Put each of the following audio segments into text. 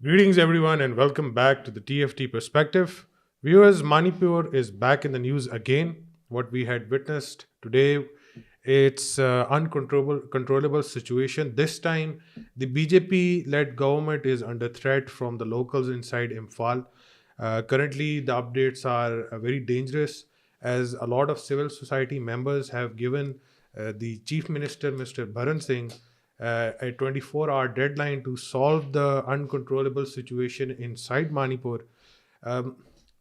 Greetings, everyone, and welcome back to the TFT Perspective. Viewers, Manipur is back in the news again. What we had witnessed today, it's controllable situation. This time, the BJP-led government is under threat from the locals inside Imphal. Currently, the updates are very dangerous as a lot of civil society members have given the Chief Minister, Mr. Bharan Singh, a 24-hour deadline to solve the uncontrollable situation inside Manipur. Um,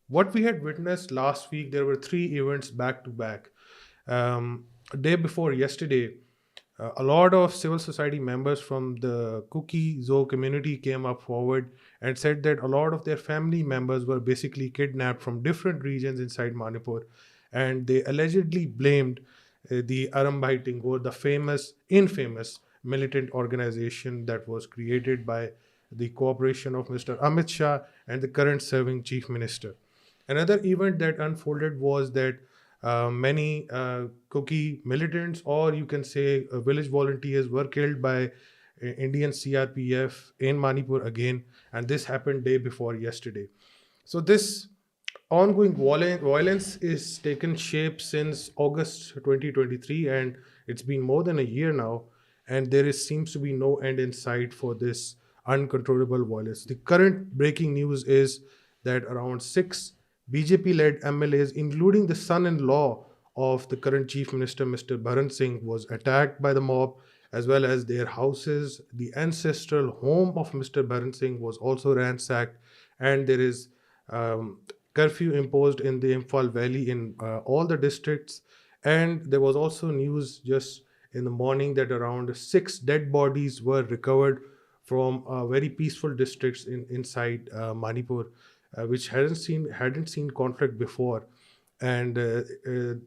what we had witnessed last week, there were three events back to back. A day before yesterday, a lot of civil society members from the Kuki Zo community came up forward and said that a lot of their family members were basically kidnapped from different regions inside Manipur. And they allegedly blamed the Arambai Tingor, the infamous militant organization that was created by the cooperation of Mr. Amit Shah and the current serving chief minister. Another event that unfolded was that many Kuki militants, or you can say village volunteers, were killed by Indian CRPF in Manipur again, and this happened day before yesterday. So this ongoing violence is taken shape since August 2023, and it's been more than a year now, and seems to be no end in sight for this uncontrollable violence. The current breaking news is that around six BJP-led MLAs, including the son-in-law of the current chief minister, Mr. Bharan Singh, was attacked by the mob, as well as their houses. The ancestral home of Mr. Bharan Singh was also ransacked, and there is um, curfew imposed in the Imphal Valley in all the districts. And there was also news just in the morning that around six dead bodies were recovered from very peaceful districts inside Manipur, which hadn't seen conflict before. And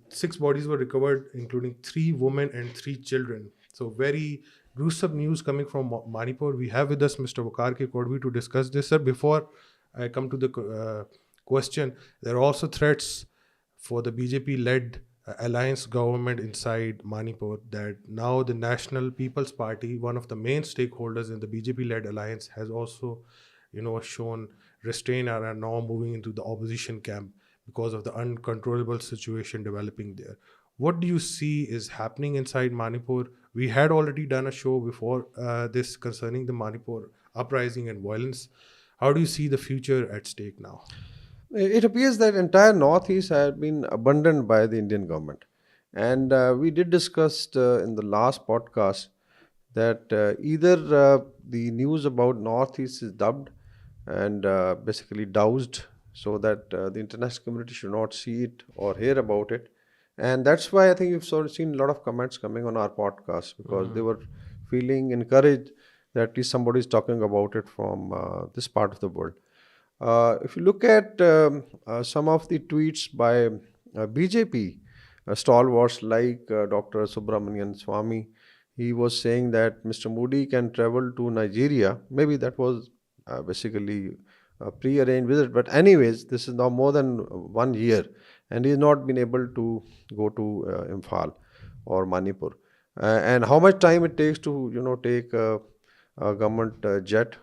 six bodies were recovered, including three women and three children. So very gruesome news coming from Manipur. We have with us Mr. Vakar K. Kodvi to discuss this, sir. Before I come to the question, there are also threats for the BJP-led alliance government inside Manipur that now the National People's Party, one of the main stakeholders in the BJP-led alliance, has also, shown restraint and are now moving into the opposition camp because of the uncontrollable situation developing there. What do you see is happening inside Manipur? We had already done a show before this concerning the Manipur uprising and violence. How do you see the future at stake now? It appears that entire northeast has been abandoned by the Indian government, and we did discuss in the last podcast that either the news about northeast is dubbed and basically doused, so that the international community should not see it or hear about it, and that's why I think we've sort of seen a lot of comments coming on our podcast because they were feeling encouraged that at least somebody is talking about it from this part of the world. If you look at some of the tweets by BJP stalwarts like Dr. Subramanian Swamy, he was saying that Mr. Modi can travel to Nigeria. Maybe that was basically a pre-arranged visit, but anyways, this is now more than 1 year, and he has not been able to go to Imphal or Manipur. And how much time it takes to take a government jet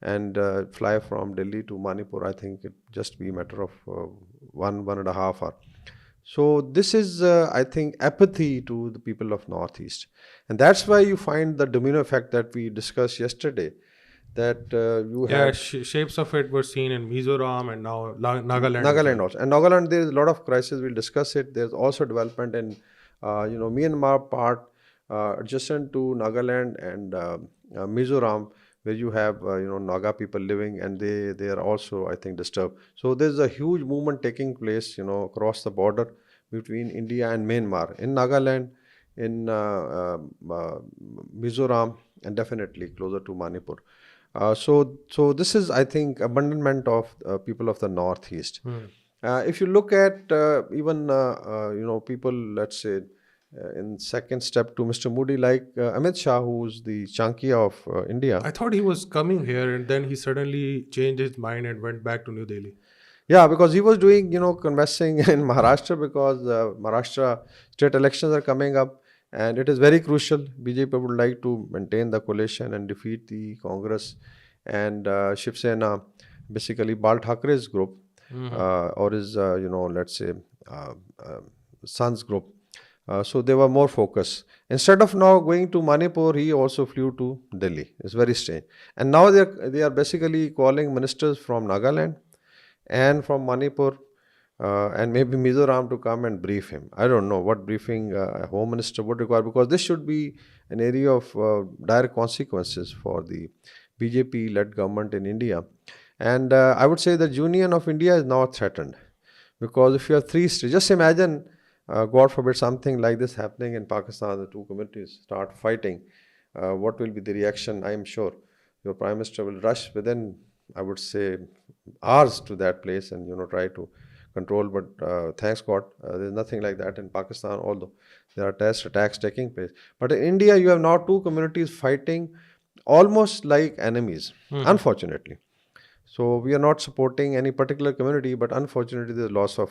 and fly from Delhi to Manipur. I think it just be a matter of 1.5 hour. So this is, I think, apathy to the people of Northeast, and that's why you find the domino effect that we discussed yesterday. That you Yeah, have shapes of it were seen in Mizoram and now Nagaland as Nagaland well. also, and Nagaland there is a lot of crisis. We'll discuss it. There's also development in Myanmar part adjacent to Nagaland and Mizoram, where you have Naga people living, and they are also, I think, disturbed. So there's a huge movement taking place across the border between India and Myanmar in Nagaland, in Mizoram, and definitely closer to Manipur. So this is, I think, abandonment of people of the northeast. Hmm. If you look at even people, let's say, in second step to Mr. Modi, like Amit Shah, who's the Chankiya of India. I thought he was coming here and then he suddenly changed his mind and went back to New Delhi. Yeah, because he was doing, conversing in Maharashtra because Maharashtra state elections are coming up and it is very crucial. BJP would like to maintain the coalition and defeat the Congress and Shiv Sena, basically Bal Thackeray's group, Hmm. or his, let's say, uh, uh, son's group. So they were more focused. Instead of now going to Manipur, he also flew to Delhi. It's very strange. And now they are basically calling ministers from Nagaland and from Manipur and maybe Mizoram to come and brief him. I don't know what briefing a home minister would require, because this should be an area of direct consequences for the BJP-led government in India. And I would say the Union of India is now threatened, because if you have three states, just imagine, God forbid, something like this happening in Pakistan, the two communities start fighting. What will be the reaction? I am sure your Prime Minister will rush within, I would say, hours to that place and try to control. But thanks God, there's nothing like that in Pakistan, although there are terrorist attacks taking place. But in India, you have now two communities fighting almost like enemies, Hmm. unfortunately. So we are not supporting any particular community, but unfortunately, there's loss of.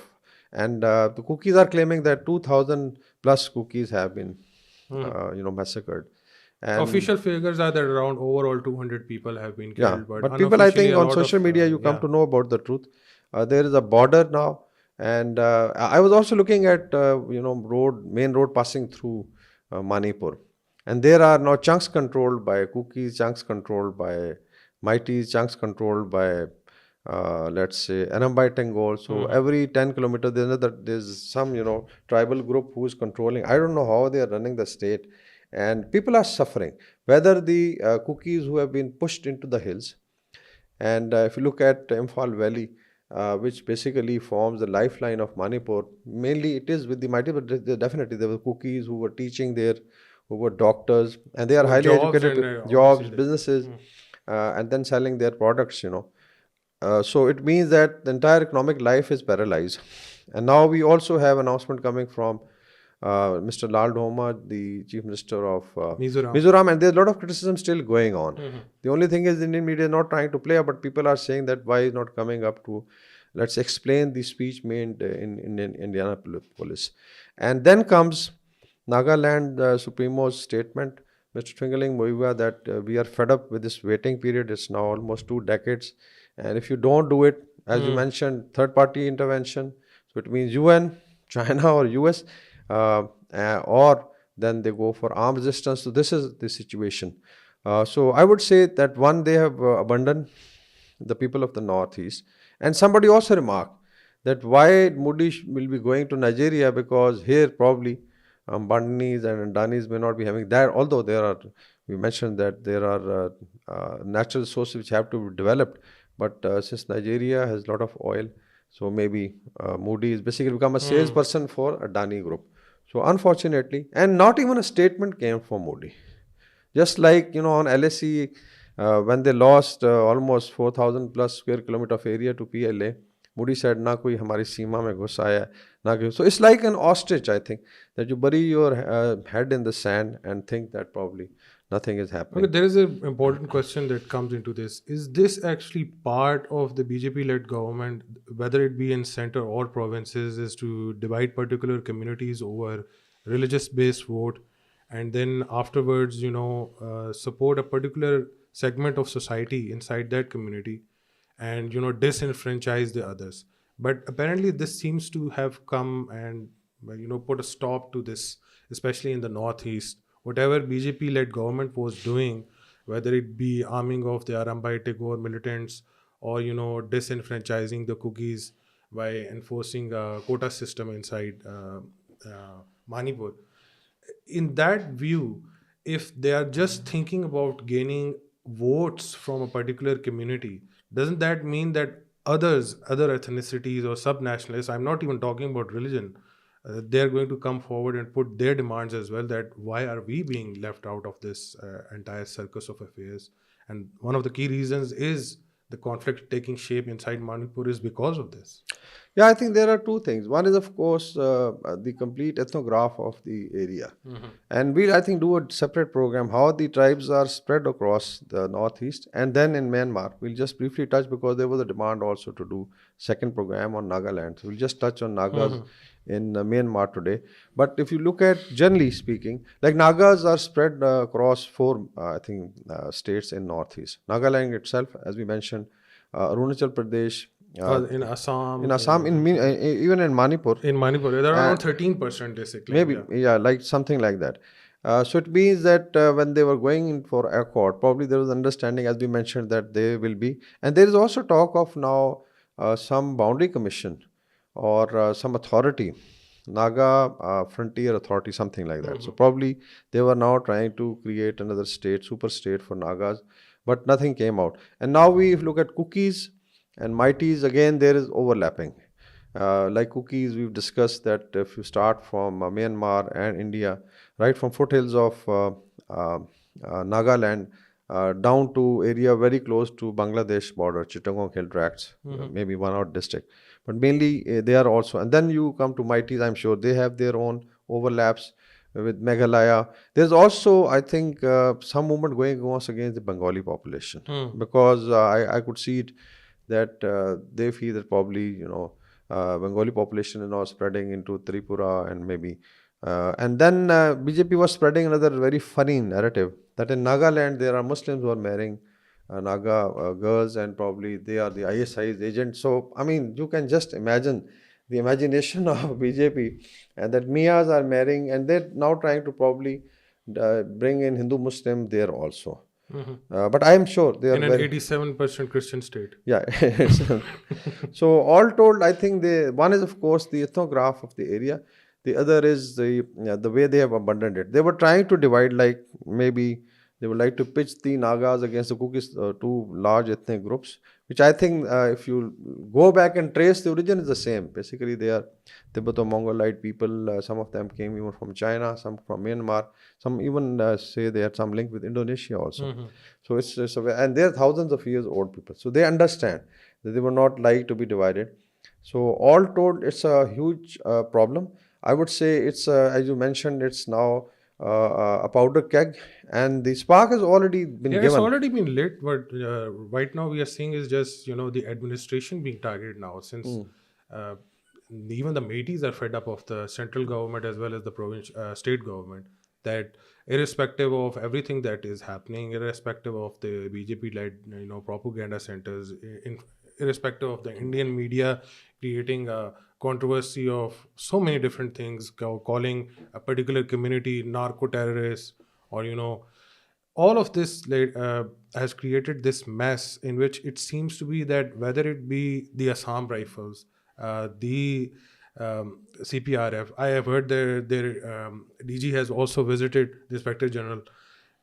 And the cookies are claiming that 2,000 plus cookies have been, Hmm. massacred. And Official figures are that around overall 200 people have been yeah, killed, but but people, I unofficially think, a on lot social of media, you come yeah. to know about the truth. There is a border now, and I was also looking at main road passing through Manipur, and there are now chunks controlled by cookies, chunks controlled by mighties, chunks controlled by let's say Anambai Tengol. So Hmm. every 10 kilometers, there's some tribal group who's controlling. I don't know how they are running the state, and people are suffering. Whether the cookies who have been pushed into the hills, and if you look at Imphal Valley, which basically forms the lifeline of Manipur, mainly it is with the mighty, but definitely there were cookies who were teaching there, who were doctors, and they are For highly jobs educated and with obviously jobs, the businesses, hmm. and then selling their products. So it means that the entire economic life is paralyzed. And now we also have announcement coming from Mr. Lal Dhoma, the Chief Minister of Mizoram. Mizoram, and there's a lot of criticism still going on. Hmm. The only thing is the Indian media is not trying to play up, but people are saying that why is not coming up to, let's explain the speech made in Indianapolis. And then comes Nagaland Supremo's statement, Mr. Twinkling Moiva, that we are fed up with this waiting period. It's now almost 2 decades. And if you don't do it, as you Hmm. mentioned, third party intervention, so it means UN, China, or US, or then they go for armed resistance. So this is the situation. So I would say that one, they have abandoned the people of the northeast. And somebody also remarked that why Modi will be going to Nigeria, because here probably Bandanis and Danis may not be having that. Although we mentioned that there are natural resources which have to be developed. But since Nigeria has a lot of oil, so maybe Modi is basically become a Hmm. salesperson for a Dani group. So unfortunately, and not even a statement came from Modi. Just like on LSE, when they lost almost 4,000 plus square kilometer of area to PLA, Modi said, "Na koi hamari seema mein ghus aaya, na koi." So it's like an ostrich, I think, that you bury your head in the sand and think that probably nothing is Okay, happening. there is an important question that comes into this. Is this actually part of the BJP-led government, whether it be in center or provinces, is to divide particular communities over religious-based vote, and then afterwards, support a particular segment of society inside that community, and disenfranchise the others. But apparently, this seems to have come and put a stop to this, especially in the northeast. Whatever BJP-led government was doing, whether it be arming of the Arambai Tagore militants or disenfranchising the cookies by enforcing a quota system inside Manipur, in that view, if they are just thinking about gaining votes from a particular community, doesn't that mean that other ethnicities or subnationalists, I'm not even talking about religion, they're going to come forward and put their demands as well, that why are we being left out of this entire circus of affairs? And one of the key reasons is the conflict taking shape inside Manipur is because of this. Yeah, I think there are two things. One is, of course, the complete ethnograph of the area. Hmm. And we'll, I think, do a separate program how the tribes are spread across the northeast. And then in Myanmar, we'll just briefly touch because there was a demand also to do second program on Nagaland. So we'll just touch on Nagas Hmm. in Myanmar today. But if you look at, generally speaking, like Nagas are spread across four, I think, states in northeast. Nagaland itself, as we mentioned, Arunachal Pradesh, uh, In in Assam, Assam, even in Manipur, in Manipur, they're uh, around 13%, they claim. maybe, Yeah. yeah, like something like that. So it means that when they were going in for accord, probably there was understanding, as we mentioned, that they will be. And there is also talk of now some boundary commission or some authority, Naga Frontier Authority, something like that. So Hmm. probably they were now trying to create another state, super state for Nagas, but nothing came out. And now we if look at cookies and mighties, again there is overlapping. Like cookies, we've discussed that if you start from Myanmar and India, right from foothills of Nagaland down to area very close to Bangladesh border, Chittagong Hill Tracts, Hmm. maybe one out district. But mainly they are also, and then you come to Mighties, I'm sure they have their own overlaps with Meghalaya. There's also, I think, some movement going on against the Bengali population Hmm. because I could see it that they feel that probably Bengali population is now spreading into Tripura and maybe and then BJP was spreading another very funny narrative that in Nagaland there are Muslims who are marrying Naga girls and probably they are the ISI's agents. So I mean you can just imagine the imagination of BJP and that Mias are marrying and they're now trying to probably bring in Hindu Muslim there also. Hmm. But I am sure they are In an very 87% Christian state. yeah. So all told, I think the one is of course the ethnograph of the area. The other is the way they have abandoned it. They were trying to divide, like maybe they would like to pitch the Nagas against the Kukis, two large ethnic groups. Which I think, if you go back and trace, the origin is the same. Basically, they are Tibeto-Mongolite people. Some of them came even from China, some from Myanmar. Some even say they had some link with Indonesia also. Hmm. So and they're thousands of years old people. So they understand that they were not like to be divided. So all told, it's a huge problem. I would say it's, as you mentioned, it's now a powder keg, and the spark has already been Yeah, it's given. already been lit, but right now we are seeing is just the administration being targeted now, since uh, even the Métis are fed up of the central government as well as the state government. That irrespective of everything that is happening, irrespective of the BJP led propaganda centers, irrespective of the Indian media creating a controversy of so many different things, calling a particular community narco terrorists, or all of this has created this mess in which it seems to be that whether it be the Assam Rifles, the CPRF, I have heard their DG has also visited the Inspector General,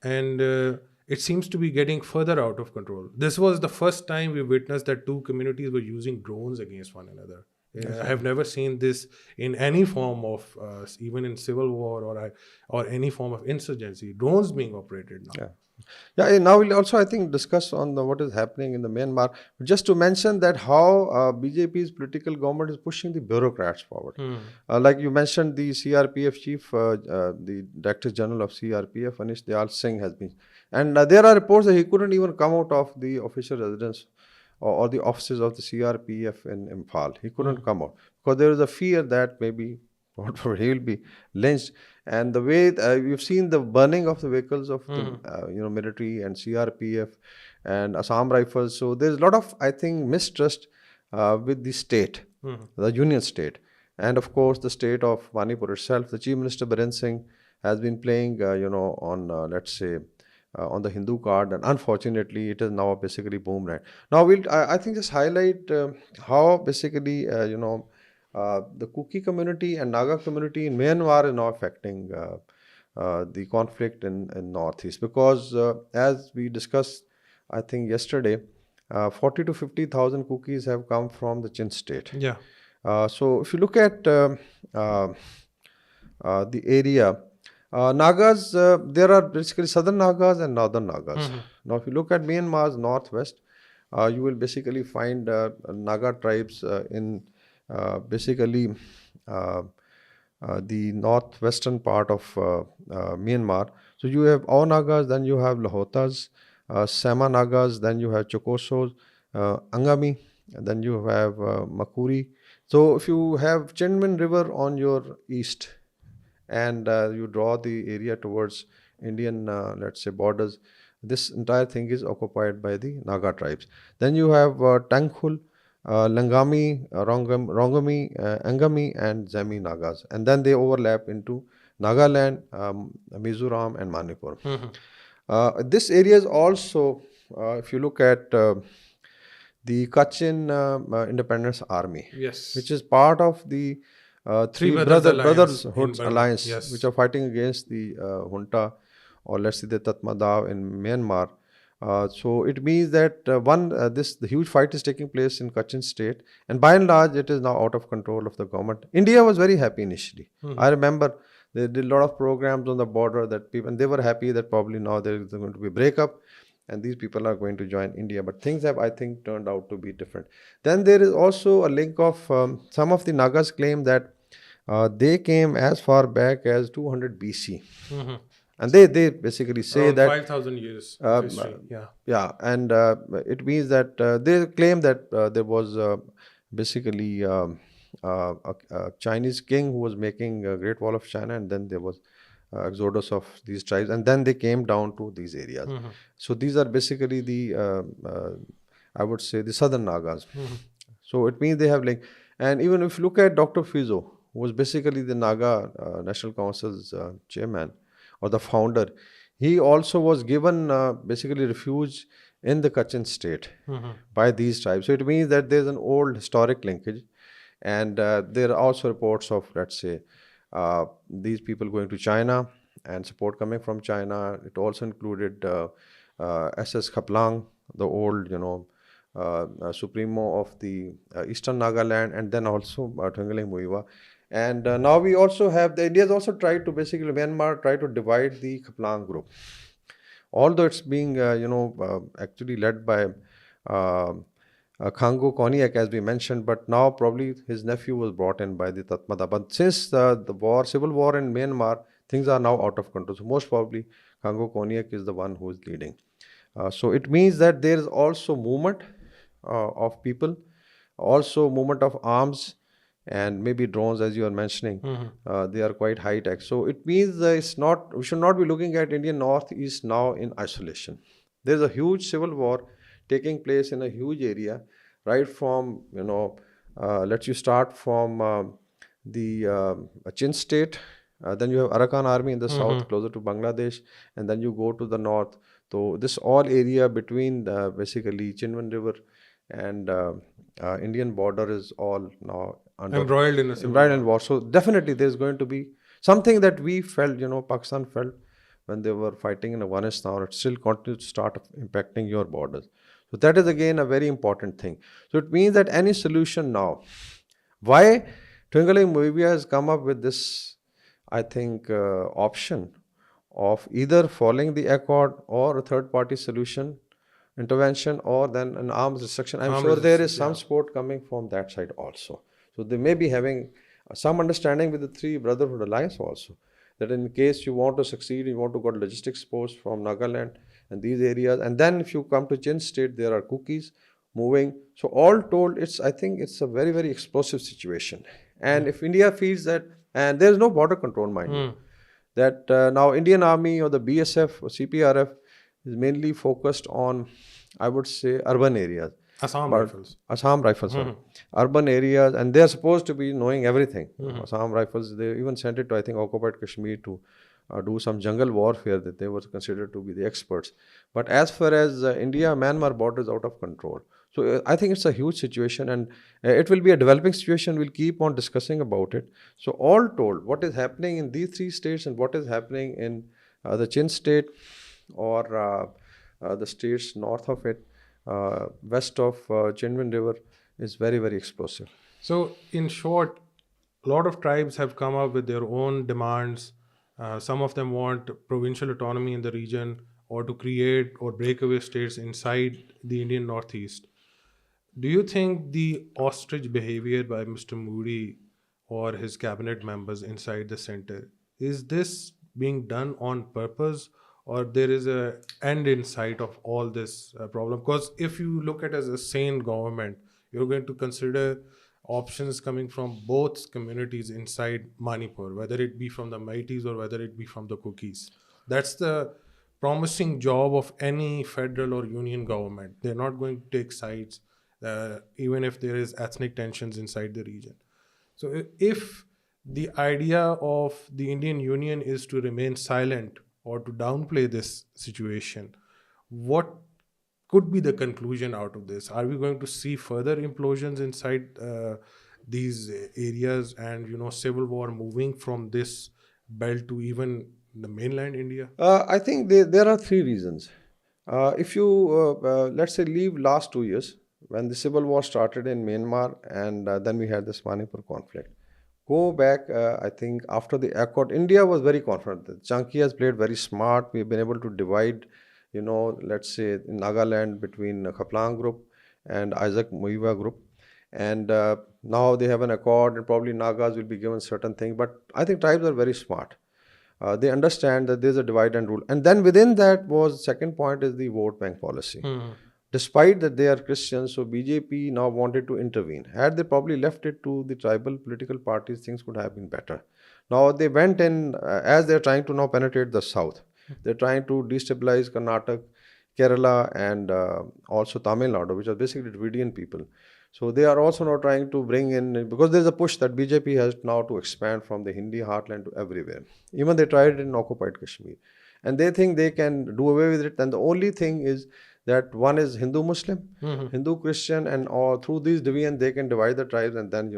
and it seems to be getting further out of control. This was the first time we witnessed that two communities were using drones against one another. I have never seen this in any form of, even in civil war or any form of insurgency. Drones being operated now. Yeah. Yeah, and now we'll also, I think, discuss on what is happening in the Myanmar. Just to mention that how BJP's political government is pushing the bureaucrats forward. Hmm. Like you mentioned, the CRPF chief, the Director General of CRPF, Anish Dayal Singh, has been. And there are reports that he couldn't even come out of the official residence or the offices of the CRPF in Imphal. He couldn't Hmm. come out because there is a fear that maybe whatever he will be lynched. And the way we've seen the burning of the vehicles of the Hmm. military and CRPF and Assam Rifles. So there's a lot of, I think, mistrust with the state, Hmm. the union state, and of course the state of Manipur itself. The Chief Minister Biren Singh has been playing, on let's say. On the Hindu card, and unfortunately, it is now basically boomerang. Now, I think just highlight how basically the Kuki community and Naga community in Myanmar is now affecting the conflict in Northeast because, as we discussed, I think yesterday, 40 to 50,000 Kukis have come from the Chin state. Yeah. So if you look at uh, the area, Nagas, there are basically southern Nagas and northern Nagas. Hmm. Now, if you look at Myanmar's northwest, you will basically find Naga tribes in basically uh, the northwestern part of Myanmar. So you have Ao Nagas, then you have Lahotas, Sama Nagas, then you have Chokosos, Angami, and then you have Makuri. So if you have Chinmin River on your east, and you draw the area towards Indian, let's say, borders, this entire thing is occupied by the Naga tribes. Then you have Tangkhul, Langami, Rongami, Angami, and Zami Nagas, and then they overlap into Nagaland, Mizoram, and Manipur. Mhm. This area is also, if you look at the Kachin Independence Army, which Yes. is part of the Three three Brothers Alliance in brotherhoods Burma. alliance, which Yes. are fighting against the junta, or let's say the Tatmadaw in Myanmar. So it means that the huge fight is taking place in Kachin state, and by and large, it is now out of control of the government. India was very happy initially. I Mhm. remember they did a lot of programs on the border that people, and they were happy that probably now there is going to be breakup, and these people are going to join India. But things have, I think, turned out to be different. Then there is also a link of some of the Nagas claim that they came as far back as 200 BC, Mhm. and they basically say Around that 5,000 years of um, uh, history. Yeah. yeah, and it means that they claim that there was basically a Chinese king who was making a Great Wall of China, and then there was exodus of these tribes, and then they came down to these areas. Mhm. So these are basically the I would say the southern Nagas. Mhm. So it means they have like, and even if you look at Dr. Fizo, who was basically the Naga National Council's chairman or the founder, he also was given basically refuge in the Kachin state Mhm. by these tribes. So it means that there's an old historic linkage, and there are also reports of, let's say, these people going to China and support coming from China. It also included SS Khaplang, the old, supremo of the Eastern Nagaland, and then also Thungaling Muiwa. And now we also have the India's also tried to basically Myanmar try to divide the Khaplang group, although it's being actually led by Khango Koniak, as we mentioned, but now probably his nephew was brought in by the Tatmada. But since the civil war in Myanmar, things are now out of control. So most probably Khango Koniak is the one who is leading. So it means that there is also movement of people, also movement of arms, and maybe drones, as you are mentioning. Mhm. They are quite high tech. So it means it's not, we should not be looking at Indian Northeast now in isolation. There's a huge civil war taking place in a huge area, right from, let you start from the Chin state, then you have Arakan army in the south, Mhm. closer to Bangladesh, and then you go to the north. So this all area between basically Chinwan River and Indian border is all now under Embroiled in a civil embroiled in war. war. So definitely there's going to be something that we felt, Pakistan felt when they were fighting in Afghanistan. It still continues to start impacting your borders. So that is again a very important thing. So it means that any solution now, why Twinkling Movia has come up with this, I think, option of either following the accord or a third party solution intervention, or then an arms restriction. I'm Arm sure there resistance. is some Yeah. support coming from that side also. So they may be having some understanding with the three brotherhood alliance also, that in case you want to succeed, you want to got logistics posts from Nagaland and these areas, and then if you come to Chin state, there are cookies moving. So all told, I think it's a very, very explosive situation. And if India feels that, and there is no border control, mind you, Mm. that now Indian Army or the BSF or CPRF is mainly focused on, I would say, urban areas. Assam But Rifles. Assam Rifles, sorry, Mhm. urban areas, and they're supposed to be knowing everything. Mhm. Assam Rifles, they even sent it to, I think, occupied Kashmir to do some jungle warfare, that they were considered to be the experts. But as far as India Myanmar border is out of control. So I think it's a huge situation, and it will be a developing situation. We'll keep on discussing about it. So all told, what is happening in these three states and what is happening in the Chin state, or the states north of it, west of Chinwin River, is very, very explosive. So, in short, a lot of tribes have come up with their own demands. Some of them want provincial autonomy in the region, or to create or break away states inside the Indian Northeast. Do you think the ostrich behavior by Mr. Moody or his cabinet members inside the center, is this being done on purpose, or there is a end in sight of all this problem? Because if you look at as a sane government, you're going to consider options coming from both communities inside Manipur, whether it be from the Maitis or whether it be from the Cookies. That's the promising job of any federal or union government. They're not going to take sides, even if there is ethnic tensions inside the region. So if the idea of the Indian Union is to remain silent or to downplay this situation, what could be the conclusion out of this? Are we going to see further implosions inside these areas, and civil war moving from this belt to even the mainland India? I think there are three reasons. If you let's say leave last 2 years when the civil war started in Myanmar, and then we had this Manipur conflict. Go back, I think after the accord, India was very confident. The Chanki has played very smart. We've been able to divide, let's say in Nagaland between Khaplang group and Isaac Muiwa group. And now they have an accord, and probably Nagas will be given certain things. But I think tribes are very smart. They understand that there's a divide and rule. And then within that was second point is the vote bank policy. Hmm. Despite that they are Christians, so BJP now wanted to intervene. Had they probably left it to the tribal political parties, things could have been better. Now they went in, as they're trying to now penetrate the south. They're trying to destabilize Karnataka, Kerala, and also Tamil Nadu, which are basically Dravidian people. So they are also now trying to bring in, because there's a push that BJP has now to expand from the Hindi heartland to everywhere. Even they tried it in occupied Kashmir. And they think they can do away with it. And the only thing is that one is Hindu Muslim, Hmm. Hindu Christian, and all through these divisions they can divide the tribes, and then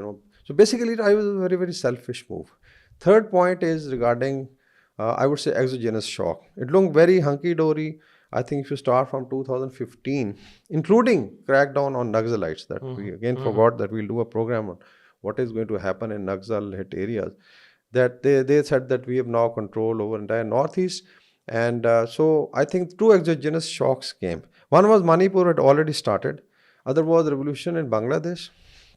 So basically, it was a very very selfish move. Third point is regarding, I would say, exogenous shock. It looked very hunky dory. I think if you start from 2015, including crackdown on Naxalites, that we Hmm. again Hmm. forgot that we'll do a program on what is going to happen in Naxal hit areas. That they said that we have now control over entire northeast, and so I think two exogenous shocks came. One was Manipur had already started. Other was revolution in Bangladesh.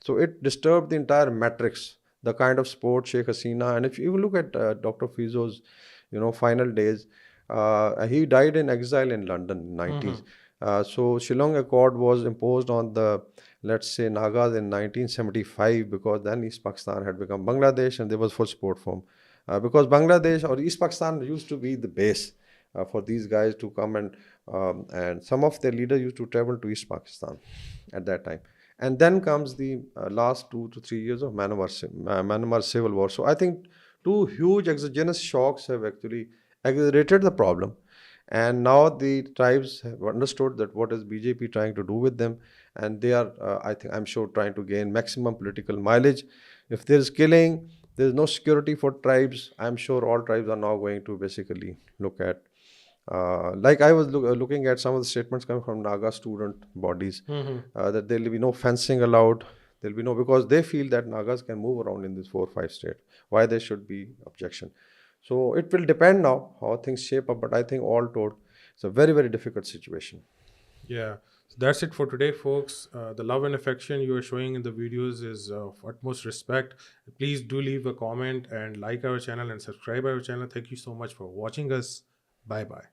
So it disturbed the entire matrix, the kind of sport Sheikh Hasina. And if you even look at Dr. Fizo's, final days, he died in exile in London in 90s. Hmm. So Shillong Accord was imposed on the, let's say, Nagas in 1975, because then East Pakistan had become Bangladesh and there was full support from, because Bangladesh or East Pakistan used to be the base for these guys to come, and some of their leaders used to travel to East Pakistan at that time. And then comes the last 2 to 3 years of Myanmar civil war. So I think two huge exogenous shocks have actually aggravated the problem. And now the tribes have understood that what is BJP trying to do with them, and they are, I'm sure, trying to gain maximum political mileage. If there is killing, there is no security for tribes. I'm sure all tribes are now going to basically look at, like I was looking at some of the statements coming from Naga student bodies, Hmm. that there will be no fencing allowed. There'll be no, because they feel that Nagas can move around in these 4 or 5 states. Why there should be objection? So it will depend now how things shape up. But I think all told, it's a very very difficult situation. Yeah. So that's it for today, folks. The love and affection you are showing in the videos is of utmost respect. Please do leave a comment and like our channel and subscribe our channel. Thank you so much for watching us. Bye bye.